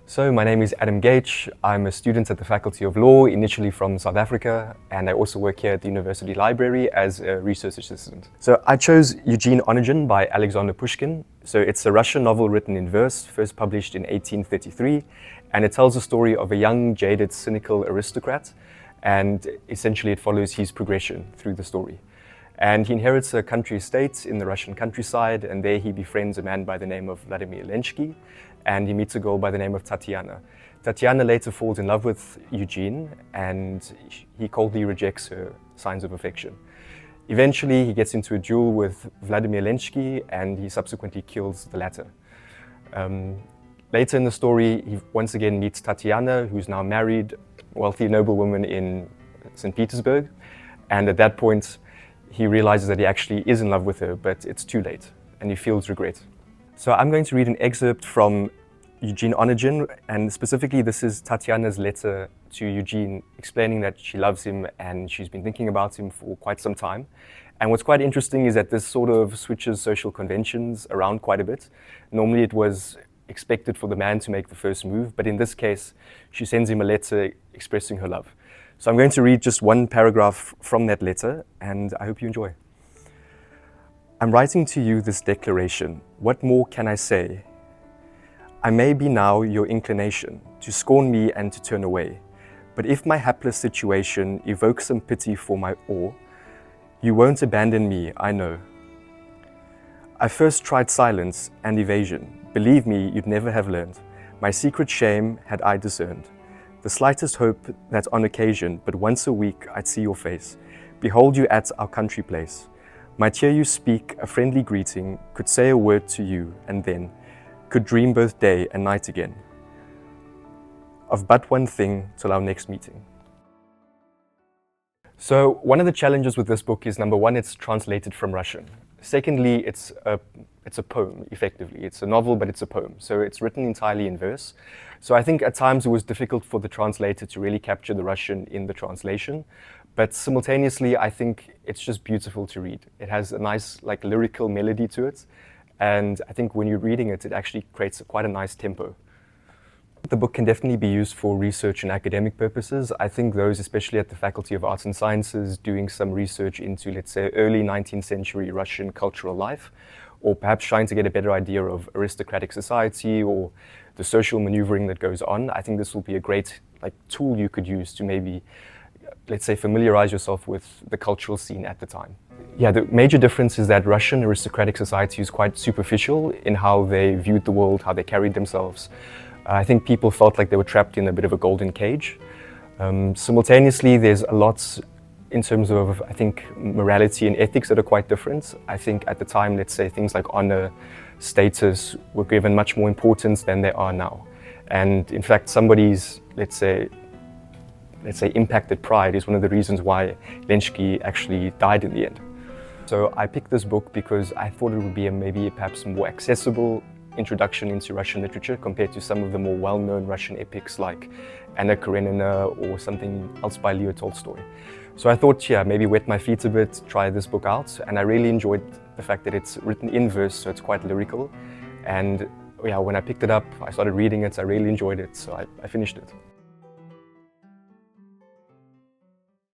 So my name is Adam Goetsch. I'm a student at the Faculty of Law, initially from South Africa, and I also work here at the University Library as a research assistant. So I chose Eugene Onegin by Alexander Pushkin. So it's a Russian novel written in verse, first published in 1833, and it tells the story of a young, jaded, cynical aristocrat, and essentially it follows his progression through the story. And he inherits a country estate in the Russian countryside, and there he befriends a man by the name of Vladimir Lenski, and he meets a girl by the name of Tatiana. Tatiana later falls in love with Eugene, and he coldly rejects her signs of affection. Eventually, he gets into a duel with Vladimir Lenski, and he subsequently kills the latter. Later in the story, he once again meets Tatiana, who's now married, wealthy noblewoman in St. Petersburg, and at that point, he realizes that he actually is in love with her, but it's too late, and he feels regret. So I'm going to read an excerpt from Eugene Onegin, and specifically this is Tatiana's letter to Eugene explaining that she loves him and she's been thinking about him for quite some time. And what's quite interesting is that this sort of switches social conventions around quite a bit. Normally it was expected for the man to make the first move, but in this case she sends him a letter expressing her love. So I'm going to read just one paragraph from that letter, and I hope you enjoy. I'm writing to you this declaration. What more can I say? I may be now your inclination to scorn me and to turn away, but if my hapless situation evokes some pity for my awe, you won't abandon me, I know. I first tried silence and evasion. Believe me, you'd never have learned. My secret shame had I discerned. The slightest hope that on occasion, but once a week, I'd see your face, behold you at our country place. Might hear you speak a friendly greeting, could say a word to you, and then could dream both day and night again of but one thing till our next meeting. So one of the challenges with this book is, number one, it's translated from Russian. Secondly, it's a poem, effectively. It's a novel, but it's a poem. So it's written entirely in verse. So I think at times it was difficult for the translator to really capture the Russian in the translation. But simultaneously, I think it's just beautiful to read. It has a nice, lyrical melody to it. And I think when you're reading it, it actually creates quite a nice tempo. The book can definitely be used for research and academic purposes. I think those, especially at the Faculty of Arts and Sciences, doing some research into, let's say, early 19th century Russian cultural life, or perhaps trying to get a better idea of aristocratic society or the social maneuvering that goes on, I think this will be a great tool you could use to maybe, let's say, familiarize yourself with the cultural scene at the time. Yeah, the major difference is that Russian aristocratic society is quite superficial in how they viewed the world, how they carried themselves. I think people felt like they were trapped in a bit of a golden cage. Simultaneously, there's a lot in terms of, I think, morality and ethics that are quite different. I think at the time, let's say, things like honor, status were given much more importance than they are now. And in fact, somebody's, let's say, impacted pride is one of the reasons why Lenski actually died in the end. So I picked this book because I thought it would be maybe perhaps more accessible introduction into Russian literature compared to some of the more well-known Russian epics like Anna Karenina or something else by Leo Tolstoy. So I thought, yeah, maybe wet my feet a bit, try this book out, and I really enjoyed the fact that it's written in verse, so it's quite lyrical. And yeah, when I picked it up, I started reading it, I really enjoyed it, so I finished it.